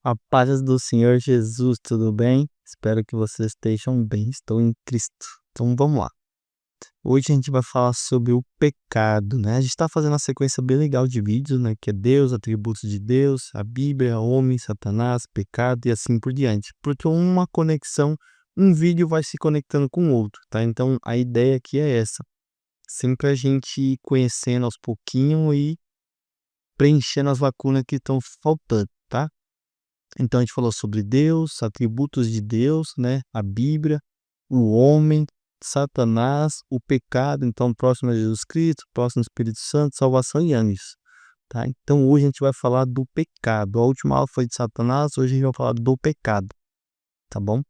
A paz do Senhor Jesus, tudo bem? Espero que vocês estejam bem. Estou em Cristo. Então vamos lá. Hoje a gente vai falar sobre o pecado, né? A gente está fazendo uma sequência bem legal de vídeos, né? Que é Deus, atributos de Deus, a Bíblia, homem, Satanás, pecado e assim por diante. Porque uma conexão, um vídeo vai se conectando com o outro, tá? Então a ideia aqui é essa. Sempre a gente ir conhecendo aos pouquinhos e preenchendo as lacunas que estão faltando, tá? Então a gente falou sobre Deus, atributos de Deus, né? A Bíblia, o homem, Satanás, o pecado, então próximo a Jesus Cristo, próximo ao Espírito Santo, salvação e anjos, tá? Então hoje a gente vai falar do pecado. A última aula foi de Satanás, hoje a gente vai falar do pecado, tá bom?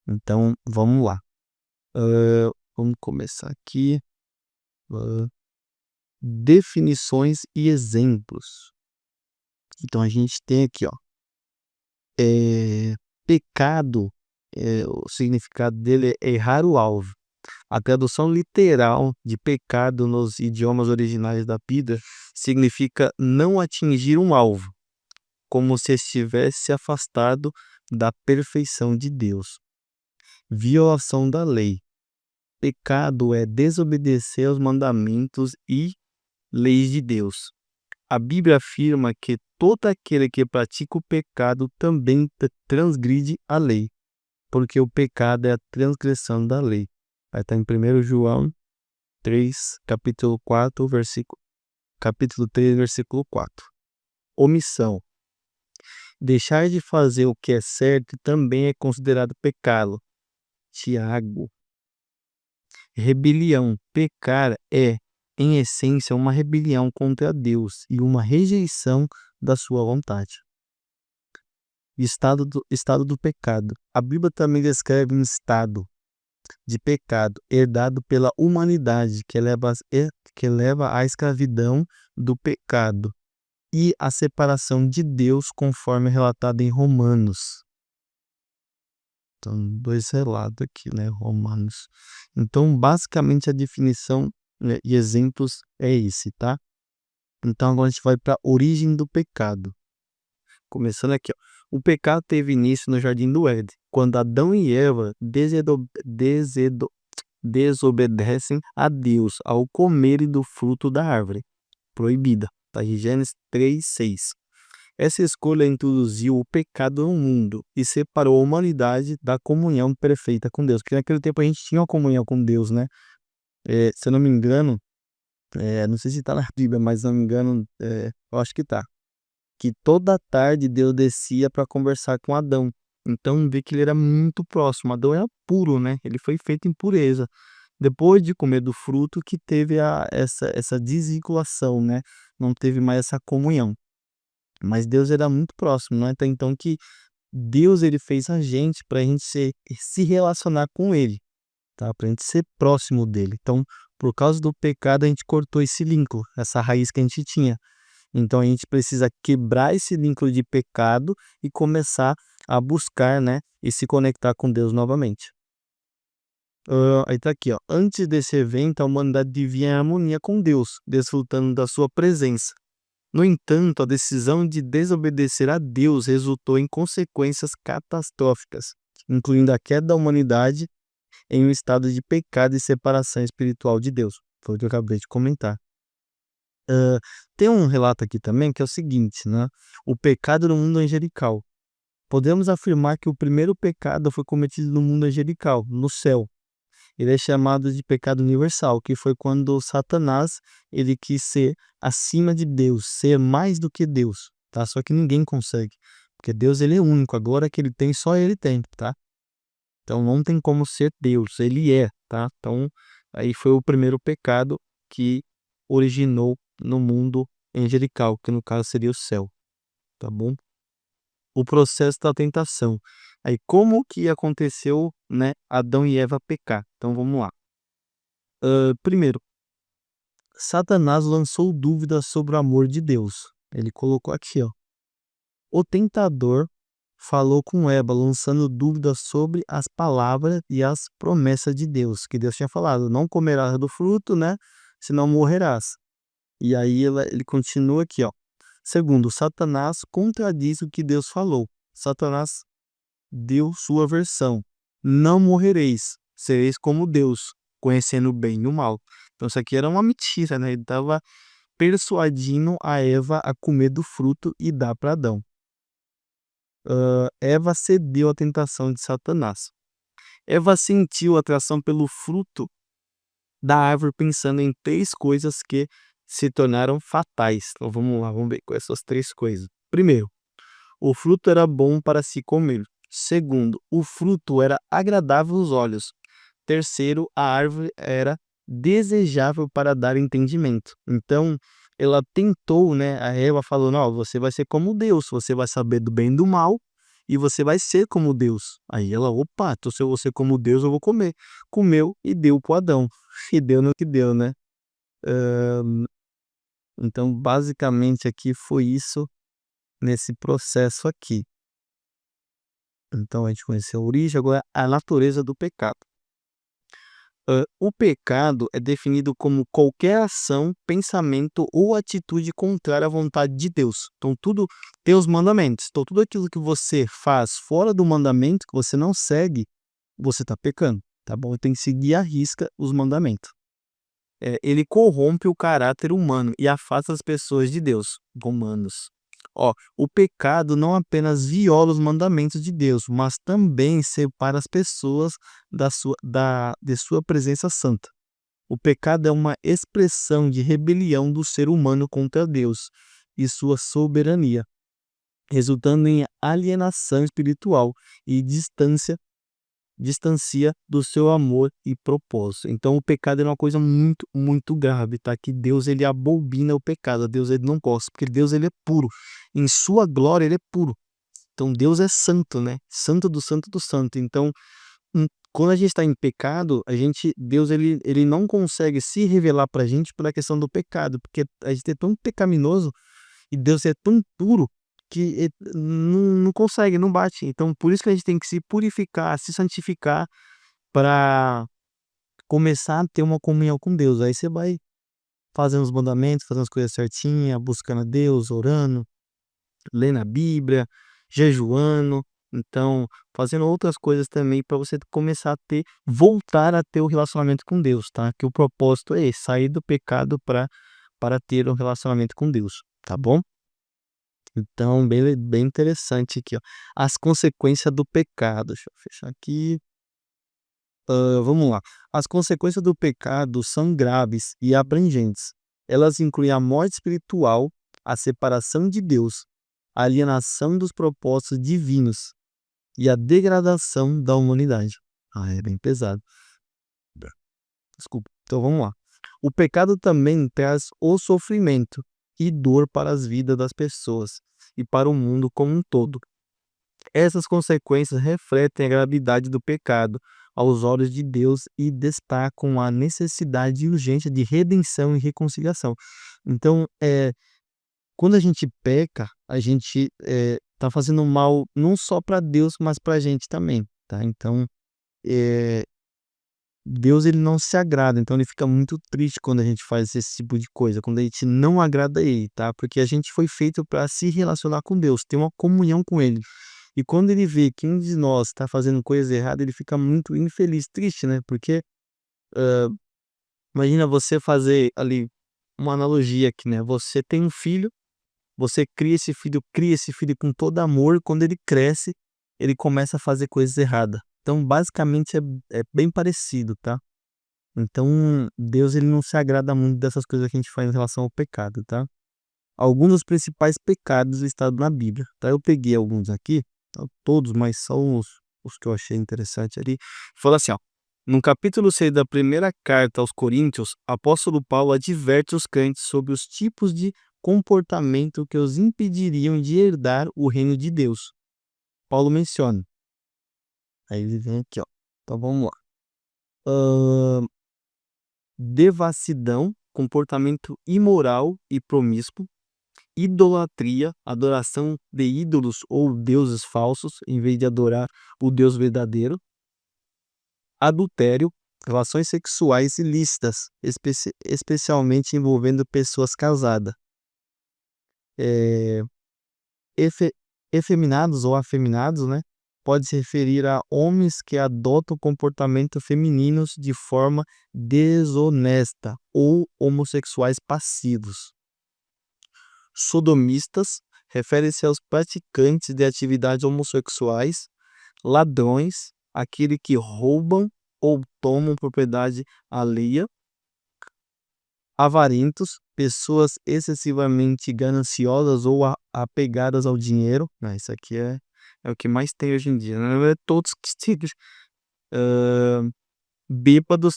Então vamos lá. Vamos começar aqui. Definições e exemplos. Então a gente tem aqui, ó. Pecado, o significado dele é errar o alvo. A tradução literal de pecado nos idiomas originais da Bíblia significa não atingir um alvo, como se estivesse afastado da perfeição de Deus. Violação da lei. Pecado é desobedecer aos mandamentos e leis de Deus. A Bíblia afirma que todo aquele que pratica o pecado também transgride a lei, porque o pecado é a transgressão da lei. Vai estar em 1 João 3, capítulo 3, versículo 4. Omissão. Deixar de fazer o que é certo também é considerado pecado. Tiago. Rebelião. Pecar é, em essência, uma rebelião contra Deus e uma rejeição da sua vontade. Estado do pecado. A Bíblia também descreve um estado de pecado herdado pela humanidade que leva à escravidão do pecado e à separação de Deus, conforme relatado em Romanos. Então, 2 relatos aqui, né? Romanos. Então, basicamente, a definição, né, e exemplos é esse, tá? Então, agora a gente vai para a origem do pecado. Começando aqui, ó. O pecado teve início no Jardim do Éden, quando Adão e Eva desobedecem a Deus ao comerem do fruto da árvore proibida. Tá? Gênesis 3:6. Essa escolha introduziu o pecado no mundo e separou a humanidade da comunhão perfeita com Deus. Porque naquele tempo a gente tinha uma comunhão com Deus, né? Se eu não me engano, não sei se tá na Bíblia, mas se não me engano, eu acho que tá. Que toda tarde Deus descia para conversar com Adão. Então vê que ele era muito próximo. Adão era puro, né? Ele foi feito em pureza. Depois de comer do fruto que teve essa desvinculação, né? Não teve mais essa comunhão. Mas Deus era muito próximo, né? Então que Deus ele fez a gente para a gente se relacionar com ele, tá? Para a gente ser próximo dele. Então, por causa do pecado, a gente cortou esse vínculo, essa raiz que a gente tinha. Então a gente precisa quebrar esse vínculo de pecado e começar a buscar, né, e se conectar com Deus novamente. Aí tá aqui, ó. Antes desse evento, a humanidade vivia em harmonia com Deus, desfrutando da sua presença. No entanto, a decisão de desobedecer a Deus resultou em consequências catastróficas, incluindo a queda da humanidade em um estado de pecado e separação espiritual de Deus. Foi o que eu acabei de comentar. Tem um relato aqui também que é o seguinte, né? O pecado no mundo angelical. Podemos afirmar que o primeiro pecado foi cometido no mundo angelical, no céu. Ele é chamado de pecado universal, que foi quando Satanás ele quis ser acima de Deus, ser mais do que Deus, tá? Só que ninguém consegue, porque Deus ele é único. Agora que ele tem, só ele tem, tá? Então não tem como ser Deus, ele é, tá? Então aí foi o primeiro pecado que originou no mundo angelical, que no caso seria o céu, tá bom? O processo da tentação. Aí como que aconteceu, né, Adão e Eva pecar? Então vamos lá. Primeiro, Satanás lançou dúvidas sobre o amor de Deus. Ele colocou aqui, ó. O tentador falou com Eva, lançando dúvidas sobre as palavras e as promessas de Deus, que Deus tinha falado, não comerás do fruto, né, senão morrerás. E aí ele continua aqui, ó. Segundo, Satanás contradiz o que Deus falou. Satanás deu sua versão: não morrereis, sereis como Deus, conhecendo o bem e o mal. Então isso aqui era uma mentira, né? Ele estava persuadindo a Eva a comer do fruto e dar para Adão. Eva cedeu à tentação de Satanás. Eva sentiu atração pelo fruto da árvore pensando em 3 coisas que se tornaram fatais. Então vamos lá, vamos ver quais são as 3 coisas. Primeiro, o fruto era bom para se comer. Segundo, o fruto era agradável aos olhos. Terceiro, a árvore era desejável para dar entendimento. Então, ela tentou, né? A Eva falou: não, você vai ser como Deus, você vai saber do bem e do mal, e você vai ser como Deus. Aí ela, opa, então se eu vou ser como Deus, eu vou comer. Comeu e deu para Adão. E deu no que deu, né? Então, basicamente, aqui foi isso nesse processo aqui. Então, a gente conheceu a origem, agora a natureza do pecado. O pecado é definido como qualquer ação, pensamento ou atitude contrária à vontade de Deus. Então, tudo tem os mandamentos. Então, tudo aquilo que você faz fora do mandamento, que você não segue, você está pecando, tá bom? Tem que seguir à risca os mandamentos. Ele corrompe o caráter humano e afasta as pessoas de Deus. Romanos. O pecado não apenas viola os mandamentos de Deus, mas também separa as pessoas de sua presença santa. O pecado é uma expressão de rebelião do ser humano contra Deus e sua soberania, resultando em alienação espiritual e distancia do seu amor e propósito. Então o pecado é uma coisa muito, muito grave, tá? Que Deus ele abomina o pecado, Deus ele não gosta, porque Deus ele é puro. Em sua glória ele é puro. Então Deus é santo, né? Santo do santo do santo. Então, quando a gente está em pecado, Deus ele não consegue se revelar pra gente pela questão do pecado, porque a gente é tão pecaminoso e Deus é tão puro que não consegue, não bate. Então, por isso que a gente tem que se purificar, se santificar para começar a ter uma comunhão com Deus. Aí você vai fazendo os mandamentos, fazendo as coisas certinhas, buscando a Deus, orando, lendo a Bíblia, jejuando. Então, fazendo outras coisas também para você começar a voltar a ter o relacionamento com Deus, tá? Que o propósito é esse, sair do pecado para ter um relacionamento com Deus, tá bom? Então, bem interessante aqui, ó. As consequências do pecado. Deixa eu fechar aqui. Vamos lá. As consequências do pecado são graves e abrangentes. Elas incluem a morte espiritual, a separação de Deus, a alienação dos propósitos divinos e a degradação da humanidade. É bem pesado. Desculpa. Então vamos lá. O pecado também traz o sofrimento e dor para as vidas das pessoas e para o mundo como um todo. Essas consequências refletem a gravidade do pecado aos olhos de Deus e destacam a necessidade urgente de redenção e reconciliação. Então, quando a gente peca, a gente está fazendo mal não só para Deus, mas para a gente também, tá? Então, Deus ele não se agrada, então ele fica muito triste quando a gente faz esse tipo de coisa, quando a gente não agrada ele, tá? Porque a gente foi feito para se relacionar com Deus, ter uma comunhão com ele. E quando ele vê que um de nós está fazendo coisa errada, ele fica muito infeliz, triste, né? Porque imagina você fazer ali uma analogia aqui, né? Você tem um filho, você cria esse filho com todo amor, e quando ele cresce, ele começa a fazer coisas erradas. Então, basicamente, é bem parecido, tá? Então, Deus ele não se agrada muito dessas coisas que a gente faz em relação ao pecado, tá? Alguns dos principais pecados listados na Bíblia, tá? Eu peguei alguns aqui, não todos, mas só os que eu achei interessante ali. Fala assim, ó. No capítulo 6 da primeira carta aos Coríntios, apóstolo Paulo adverte os crentes sobre os tipos de comportamento que os impediriam de herdar o reino de Deus. Paulo menciona. Aí ele vem aqui, ó. Então vamos lá. Devassidão, comportamento imoral e promíscuo, idolatria, adoração de ídolos ou deuses falsos, em vez de adorar o Deus verdadeiro, adultério, relações sexuais ilícitas, especialmente envolvendo pessoas casadas, é, Efeminados ou afeminados, né, pode se referir a homens que adotam comportamento femininos de forma desonesta ou homossexuais passivos. Sodomistas refere-se aos praticantes de atividades homossexuais. Ladrões, aquele que roubam ou tomam propriedade alheia. Avarentos, pessoas excessivamente gananciosas ou apegadas ao dinheiro. Isso aqui é o que mais tem hoje em dia, né? Não é todos que se bêbados,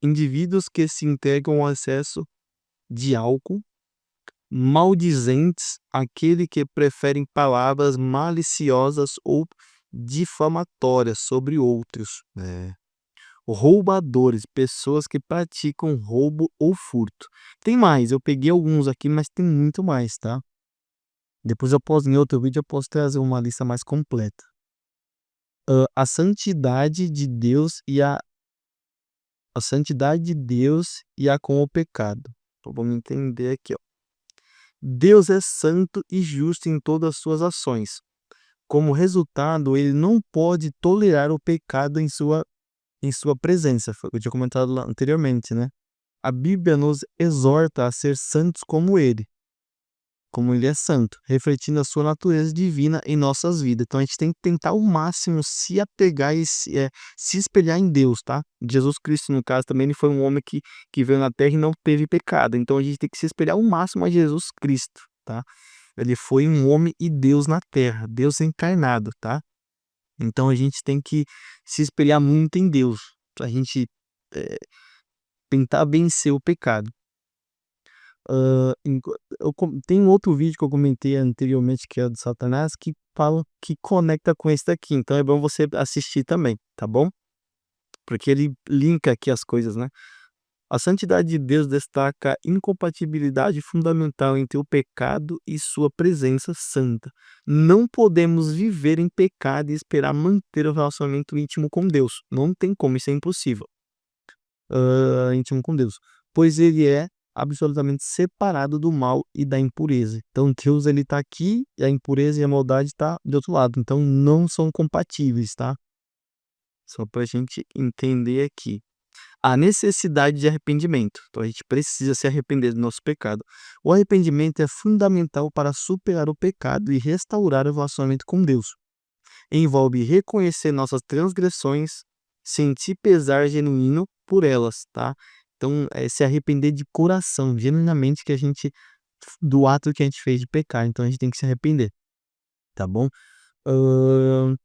indivíduos que se entregam ao excesso de álcool. Maldizentes, aquele que preferem palavras maliciosas ou difamatórias sobre outros. Roubadores, pessoas que praticam roubo ou furto. Tem mais, eu peguei alguns aqui, mas tem muito mais, tá? Depois em outro vídeo eu posso trazer uma lista mais completa. A santidade de Deus e a santidade de Deus e a com o pecado. Então vamos entender aqui, ó. Deus é santo e justo em todas as suas ações. Como resultado, ele não pode tolerar o pecado em sua presença. Foi o que eu tinha comentado lá anteriormente, né? A Bíblia nos exorta a ser santos como ele é santo, refletindo a sua natureza divina em nossas vidas. Então a gente tem que tentar ao máximo se apegar e se espelhar em Deus, tá? Jesus Cristo, no caso, também ele foi um homem que veio na terra e não teve pecado. Então a gente tem que se espelhar ao máximo a Jesus Cristo, tá? Ele foi um homem e Deus na terra, Deus encarnado, tá? Então a gente tem que se espelhar muito em Deus, pra gente tentar vencer o pecado. Tem um outro vídeo que eu comentei anteriormente, que é do Satanás, que fala que conecta com esse daqui. Então é bom você assistir também, tá bom? Porque ele linka aqui as coisas, né? A santidade de Deus destaca a incompatibilidade fundamental entre o pecado e sua presença santa. Não podemos viver em pecado e esperar manter o relacionamento íntimo com Deus. Não tem como, isso é impossível. Íntimo com Deus, pois ele é absolutamente separado do mal e da impureza. Então Deus ele tá aqui e a impureza e a maldade tá do outro lado. Então não são compatíveis, tá? Só pra gente entender aqui. A necessidade de arrependimento. Então a gente precisa se arrepender do nosso pecado. O arrependimento é fundamental para superar o pecado e restaurar o relacionamento com Deus. Envolve reconhecer nossas transgressões, sentir pesar genuíno por elas, tá? Então, se arrepender de coração, genuinamente, do ato que a gente fez de pecar. Então a gente tem que se arrepender, tá bom?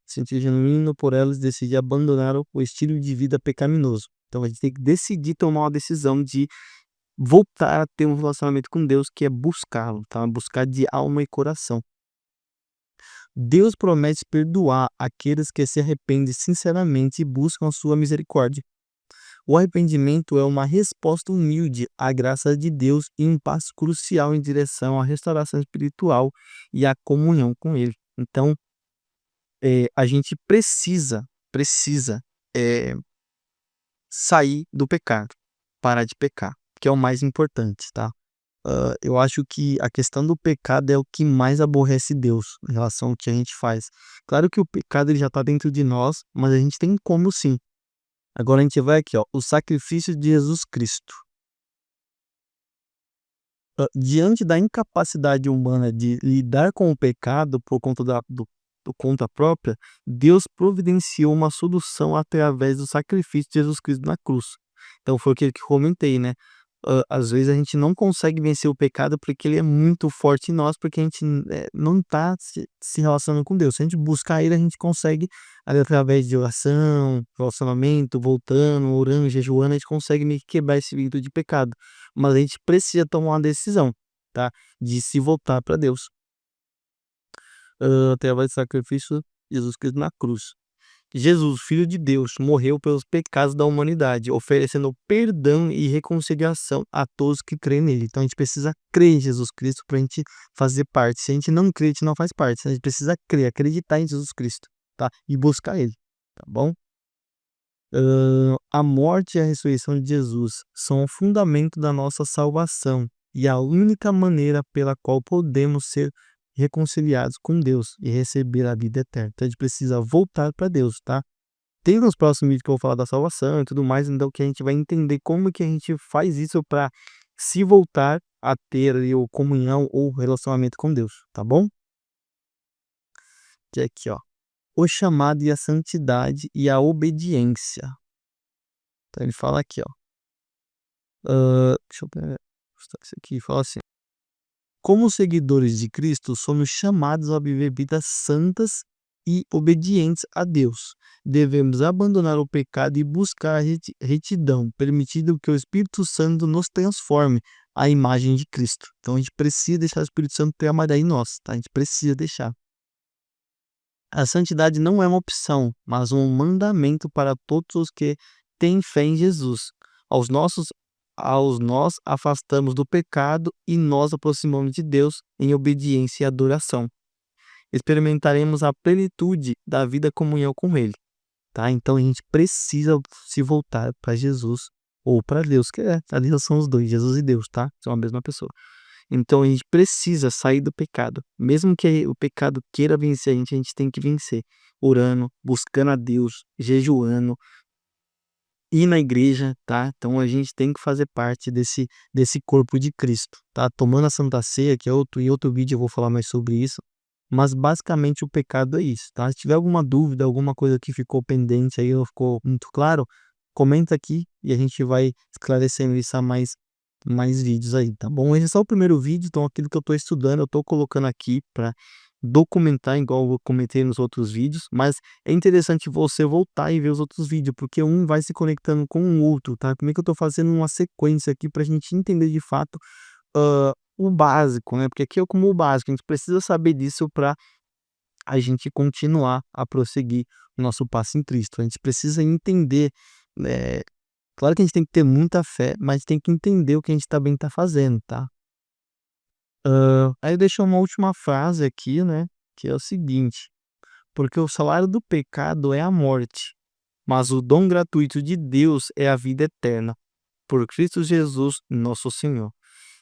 Sentir genuíno por elas, decidir abandonar o estilo de vida pecaminoso. Então a gente tem que decidir tomar uma decisão de voltar a ter um relacionamento com Deus, que é buscá-lo, tá? Buscar de alma e coração. Deus promete perdoar aqueles que se arrependem sinceramente e buscam a sua misericórdia. O arrependimento é uma resposta humilde à graça de Deus e um passo crucial em direção à restauração espiritual e à comunhão com Ele. Então, a gente precisa sair do pecado, parar de pecar, que é o mais importante, tá? Eu acho que a questão do pecado é o que mais aborrece Deus em relação ao que a gente faz. Claro que o pecado ele já está dentro de nós, mas a gente tem como sim. Agora a gente vai aqui, ó, o sacrifício de Jesus Cristo. Diante da incapacidade humana de lidar com o pecado por conta do conta própria, Deus providenciou uma solução através do sacrifício de Jesus Cristo na cruz. Então foi aquilo que eu comentei, né? Às vezes a gente não consegue vencer o pecado porque ele é muito forte em nós, porque a gente não está se relacionando com Deus. Se a gente buscar ele, a gente consegue, ali, através de oração, relacionamento, voltando, orando, jejuando, a gente consegue meio que quebrar esse vínculo de pecado. Mas a gente precisa tomar uma decisão, tá? De se voltar para Deus. Através do sacrifício de Jesus Cristo na cruz. Jesus, Filho de Deus, morreu pelos pecados da humanidade, oferecendo perdão e reconciliação a todos que creem nele. Então a gente precisa crer em Jesus Cristo para a gente fazer parte. Se a gente não crê, a gente não faz parte. A gente precisa crer, acreditar em Jesus Cristo, tá? E buscar ele, tá bom? A morte e a ressurreição de Jesus são o fundamento da nossa salvação e a única maneira pela qual podemos ser reconciliados com Deus e receber a vida eterna. Então a gente precisa voltar para Deus, tá? Tem nos próximos vídeos que eu vou falar da salvação e tudo mais, então que a gente vai entender como que a gente faz isso para se voltar a ter ali o comunhão ou relacionamento com Deus, tá bom? Que é aqui, ó, o chamado e a santidade e a obediência. Então ele fala aqui, ó, deixa eu mostrar isso aqui, fala assim: como seguidores de Cristo, somos chamados a viver vidas santas e obedientes a Deus. Devemos abandonar o pecado e buscar a retidão, permitindo que o Espírito Santo nos transforme à imagem de Cristo. Então a gente precisa deixar o Espírito Santo trabalhar em nós, tá? A gente precisa deixar. A santidade não é uma opção, mas um mandamento para todos os que têm fé em Jesus. Aos nós afastamos do pecado e nós aproximamos de Deus em obediência e adoração. Experimentaremos a plenitude da vida comunhão com Ele, tá? Então a gente precisa se voltar para Jesus ou para Deus, que ali são os dois, Jesus e Deus, tá? São a mesma pessoa. Então a gente precisa sair do pecado. Mesmo que o pecado queira vencer a gente tem que vencer. Orando, buscando a Deus, jejuando, ir na igreja, tá? Então a gente tem que fazer parte desse corpo de Cristo, tá? Tomando a Santa Ceia, que em outro vídeo eu vou falar mais sobre isso. Mas basicamente o pecado é isso, tá? Se tiver alguma dúvida, alguma coisa que ficou pendente aí, não ficou muito claro, comenta aqui e a gente vai esclarecendo isso a mais vídeos aí, tá bom? Esse é só o primeiro vídeo, então aquilo que eu tô estudando, eu tô colocando aqui para documentar, igual eu comentei nos outros vídeos, mas é interessante você voltar e ver os outros vídeos, porque um vai se conectando com o outro, tá? Como é que eu tô fazendo uma sequência aqui pra gente entender de fato o básico, né? Porque aqui é como o básico, a gente precisa saber disso para a gente continuar a prosseguir o nosso passo em Cristo. A gente precisa entender, né? Claro que a gente tem que ter muita fé, mas tem que entender o que a gente também está fazendo, tá? Aí deixa uma última frase aqui, né? Que é o seguinte: porque o salário do pecado é a morte, mas o dom gratuito de Deus é a vida eterna, por Cristo Jesus, nosso Senhor.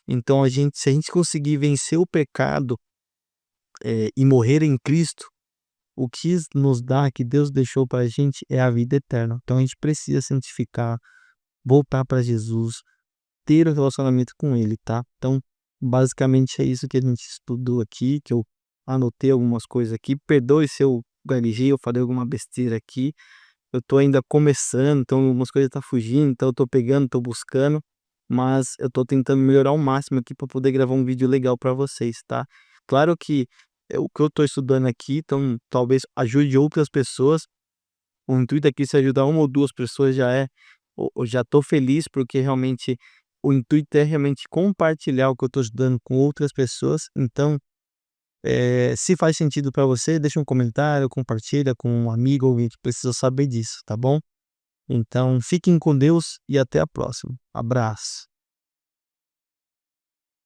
Então se a gente conseguir vencer o pecado, e morrer em Cristo, o que nos dá, que Deus deixou para a gente, é a vida eterna. Então a gente precisa santificar, voltar para Jesus, ter um relacionamento com Ele, tá? Então, basicamente é isso que a gente estudou aqui, que eu anotei algumas coisas aqui. Perdoe se eu gaguejei, eu falei alguma besteira aqui. Eu tô ainda começando, então algumas coisas tá fugindo, então eu tô pegando, tô buscando, mas eu tô tentando melhorar ao máximo aqui para poder gravar um vídeo legal para vocês, tá? Claro que o que eu tô estudando aqui, então talvez ajude outras pessoas. O intuito aqui, se ajudar uma ou duas pessoas já eu já tô feliz, porque realmente o intuito é realmente compartilhar o que eu tô estudando com outras pessoas. Então, se faz sentido para você, deixa um comentário, compartilha com um amigo, alguém que precisa saber disso, tá bom? Então, fiquem com Deus e até a próxima. Abraço.